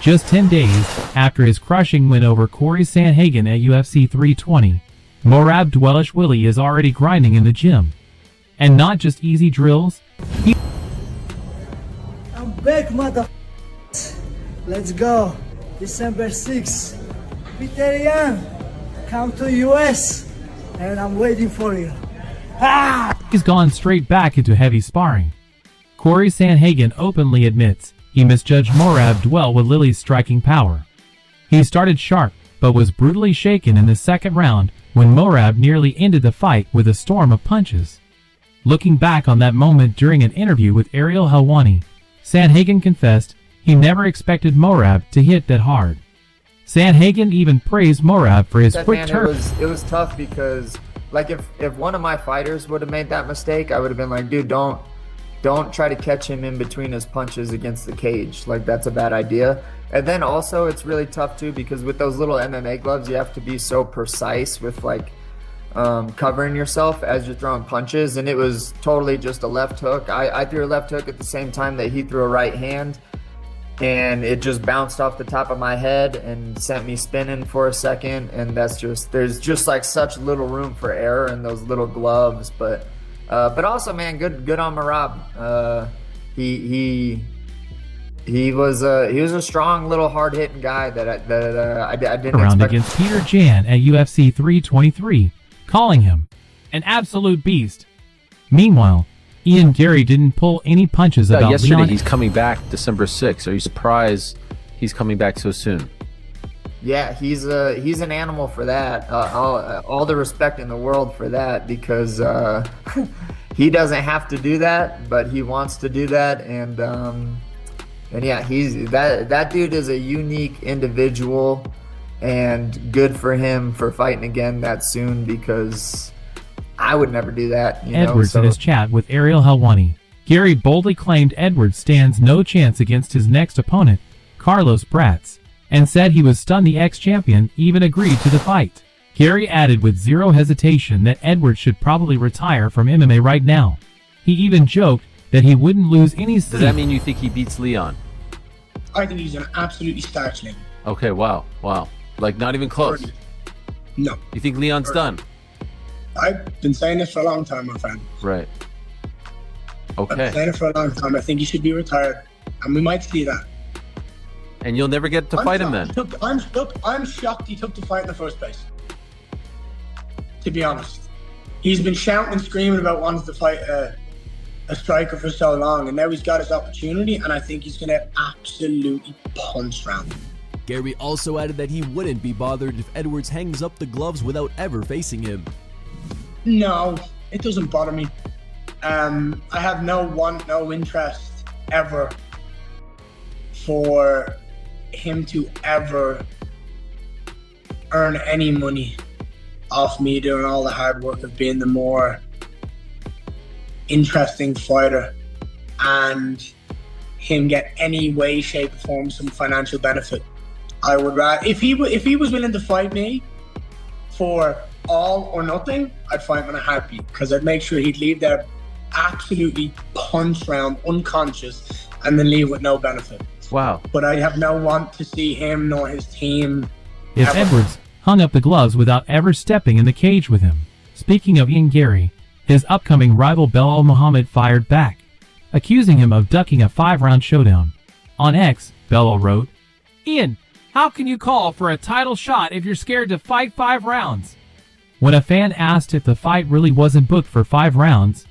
Just 10 days after his crushing win over Corey Sandhagen at UFC 320, Merab Dvalishvili is already grinding in the gym. And not just easy drills. I'm back, mother. Let's go. December 6th. Veteran, come to US, and I'm waiting for you. He's gone straight back into heavy sparring. Corey Sandhagen openly admits he misjudged Merab Dvalishvili's striking power. He started sharp, but was brutally shaken in the second round when Merab nearly ended the fight with a storm of punches. Looking back on that moment during an interview with Ariel Helwani, Sandhagen confessed he never expected Merab to hit that hard. Sandhagen even praised Merab for his quick turn. It was tough because, like, if one of my fighters would have made that mistake, I would have been like, dude, don't try to catch him in between his punches against the cage. Like, that's a bad idea. And then also it's really tough too because with those little MMA gloves, you have to be so precise with like covering yourself as you're throwing punches. And it was totally just a left hook. I threw a left hook at the same time that he threw a right hand, and it just bounced off the top of my head and sent me spinning for a second. And there's just like such little room for error in those little gloves. But also, man, good on Merab. He was a strong little hard hitting guy that I didn't expect. Against Peter Jan at UFC 323, calling him an absolute beast. Meanwhile, Ian Gary didn't pull any punches about yesterday. Leon. He's coming back December 6th. Are you surprised he's coming back so soon? Yeah, he's an animal for that. All the respect in the world for that, because he doesn't have to do that, but he wants to do that. And yeah, that dude is a unique individual, and good for him for fighting again that soon, because I would never do that. Edwards in his chat with Ariel Helwani, Gary boldly claimed Edwards stands no chance against his next opponent, Carlos Bratz, and said he was stunned the ex-champion even agreed to the fight. Gary added with zero hesitation that Edwards should probably retire from MMA right now. He even joked that he wouldn't lose any sleep. Does that mean you think he beats Leon? I think he's an absolutely startling. Okay, wow. Like, not even close? No. You think Leon's done? I've been saying this for a long time, my friend. Right. Okay. I've been saying it for a long time. I think he should be retired, and we might see that. And you'll never get to fight him then? I'm shocked he took the fight in the first place. To be honest. He's been shouting and screaming about wanting to fight a striker for so long, and now he's got his opportunity, and I think he's going to absolutely punch round him. Gary also added that he wouldn't be bothered if Edwards hangs up the gloves without ever facing him. No, it doesn't bother me. I have no interest ever for him to ever earn any money off me doing all the hard work of being the more interesting fighter, and him get any way, shape, or form some financial benefit. I would rather, if he was willing to fight me for all or nothing, I'd fight him in a heartbeat, because I'd make sure he'd leave there absolutely punch round, unconscious, and then leave with no benefit. Wow. But I have no want to see him nor his team. If Edwards hung up the gloves without ever stepping in the cage with him. Speaking of Ian Gary, his upcoming rival Belal Muhammad fired back, accusing him of ducking a 5-round showdown. On X, Belal wrote, "Ian, how can you call for a title shot if you're scared to fight 5 rounds?" When a fan asked if the fight really wasn't booked for 5 rounds,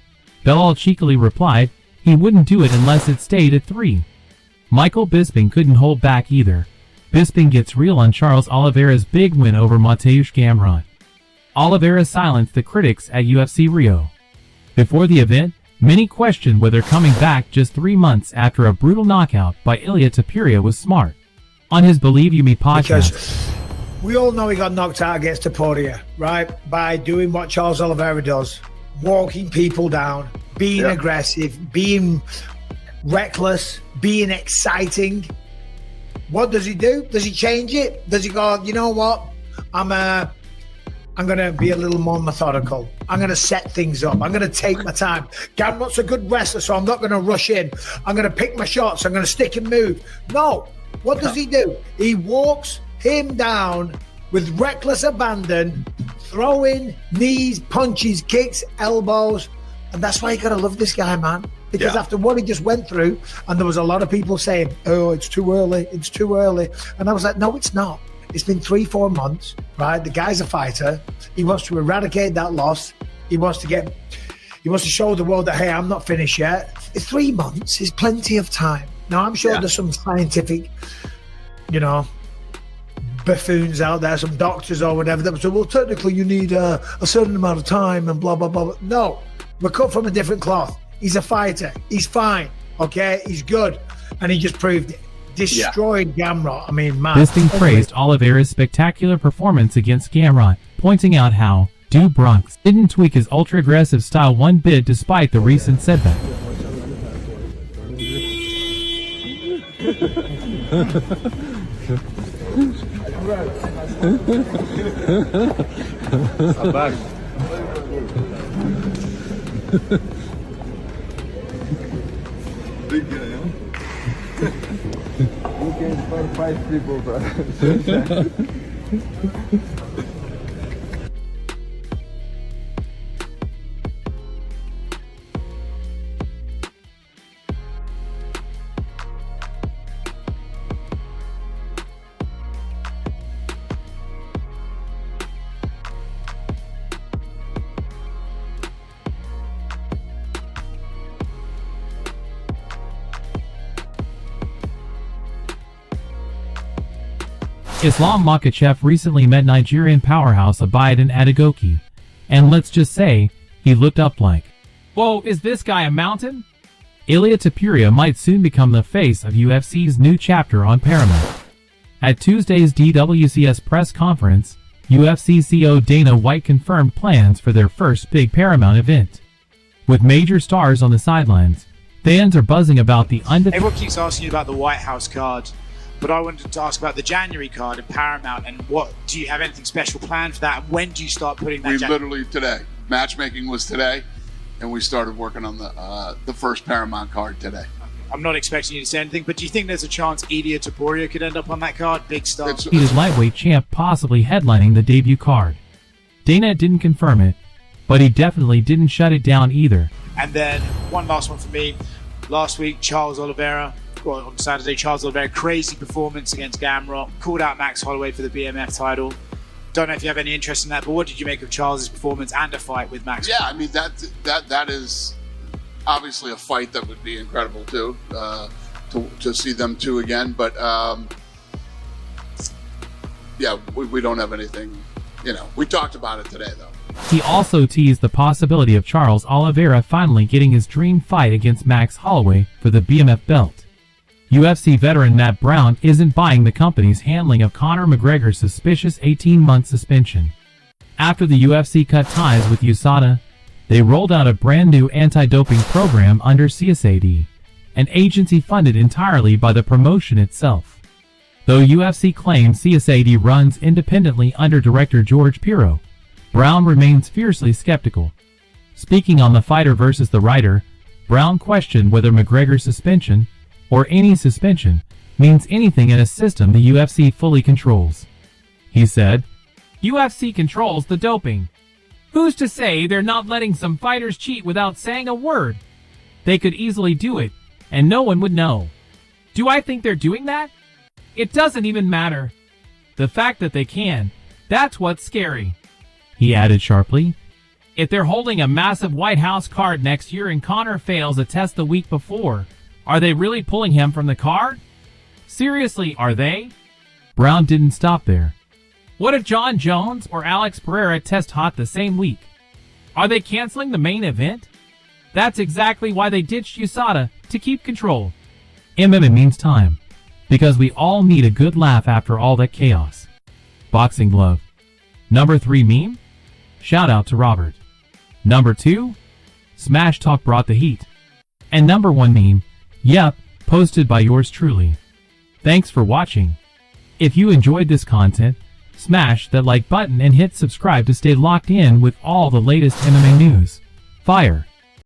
Belal cheekily replied he wouldn't do it unless it stayed at 3. Michael Bisping couldn't hold back either. Bisping gets real on Charles Oliveira's big win over Mateusz Gamrot. Oliveira silenced the critics at UFC Rio. Before the event, many questioned whether coming back just 3 months after a brutal knockout by Ilia Topuria was smart. On his Believe You Me podcast, because we all know he got knocked out against Topuria, right? By doing what Charles Oliveira does, walking people down, being aggressive, being reckless, being exciting. What does he do? Does he change it? Does he go, you know what? I'm going to be a little more methodical. I'm going to set things up. I'm going to take my time. Gamrot's a good wrestler, so I'm not going to rush in. I'm going to pick my shots. I'm going to stick and move. No, What does he do? He walks him down with reckless abandon, throwing knees, punches, kicks, elbows. And that's why you got to love this guy, man. Because after what he just went through, and there was a lot of people saying, oh, it's too early, it's too early. And I was like, no, it's not. It's been 3-4 months, right? The guy's a fighter. He wants to eradicate that loss. He wants to show the world that, hey, I'm not finished yet. 3 months is plenty of time. Now, I'm sure there's some scientific, buffoons out there, some doctors or whatever that say, well, technically you need a certain amount of time and blah, blah, blah. No, we're cut from a different cloth. He's a fighter. He's fine. Okay, he's good. And he just proved it. Destroyed Gamrot. I mean, man. Bisping praised Oliveira's spectacular performance against Gamrot, pointing out how Du Bronx didn't tweak his ultra-aggressive style one bit despite the recent setback. Big guy, huh? You can fight people, bro. Islam Makhachev recently met Nigerian powerhouse Abiodun Adegoke, and let's just say, he looked up like, whoa, is this guy a mountain? Ilia Topuria might soon become the face of UFC's new chapter on Paramount. At Tuesday's DWCS press conference, UFC CEO Dana White confirmed plans for their first big Paramount event. With major stars on the sidelines, fans are buzzing about the undefeated... Everyone keeps asking you about the White House card. But I wanted to ask about the January card in Paramount, and what do you have anything special planned for that? And when do you start putting that? Literally today. Matchmaking was today, and we started working on the first Paramount card today. I'm not expecting you to say anything, but do you think there's a chance Ilia Topuria could end up on that card? Big star. He's lightweight champ possibly headlining the debut card. Dana didn't confirm it, but he definitely didn't shut it down either. And then one last one for me. Last week, on Saturday, Charles Oliveira, crazy performance against Gamrot, called out Max Holloway for the BMF title. Don't know if you have any interest in that, but what did you make of Charles's performance and a fight with Max? Yeah, I mean, that is obviously a fight that would be incredible too, to see them two again. But yeah, we don't have anything. We talked about it today though. He also teased the possibility of Charles Oliveira finally getting his dream fight against Max Holloway for the BMF belt. UFC veteran Matt Brown isn't buying the company's handling of Conor McGregor's suspicious 18-month suspension. After the UFC cut ties with USADA, they rolled out a brand new anti-doping program under CSAD, an agency funded entirely by the promotion itself. Though UFC claims CSAD runs independently under director George Piro, Brown remains fiercely skeptical. Speaking on The Fighter versus the Writer, Brown questioned whether McGregor's suspension, or any suspension, means anything in a system the UFC fully controls. He said, UFC controls the doping. Who's to say they're not letting some fighters cheat without saying a word? They could easily do it, and no one would know. Do I think they're doing that? It doesn't even matter. The fact that they can, that's what's scary. He added sharply, if they're holding a massive White House card next year and Conor fails a test the week before, are they really pulling him from the card? Seriously, are they? Brown didn't stop there. What if John Jones or Alex Pereira test hot the same week? Are they canceling the main event? That's exactly why they ditched USADA, to keep control. MMA means time, because we all need a good laugh after all that chaos. Boxing glove. Number 3 meme? Shout out to Robert. Number 2? Smash Talk brought the heat. And number 1 meme? Yep, posted by yours truly. Thanks for watching. If you enjoyed this content, smash that like button and hit subscribe to stay locked in with all the latest MMA news. Fire!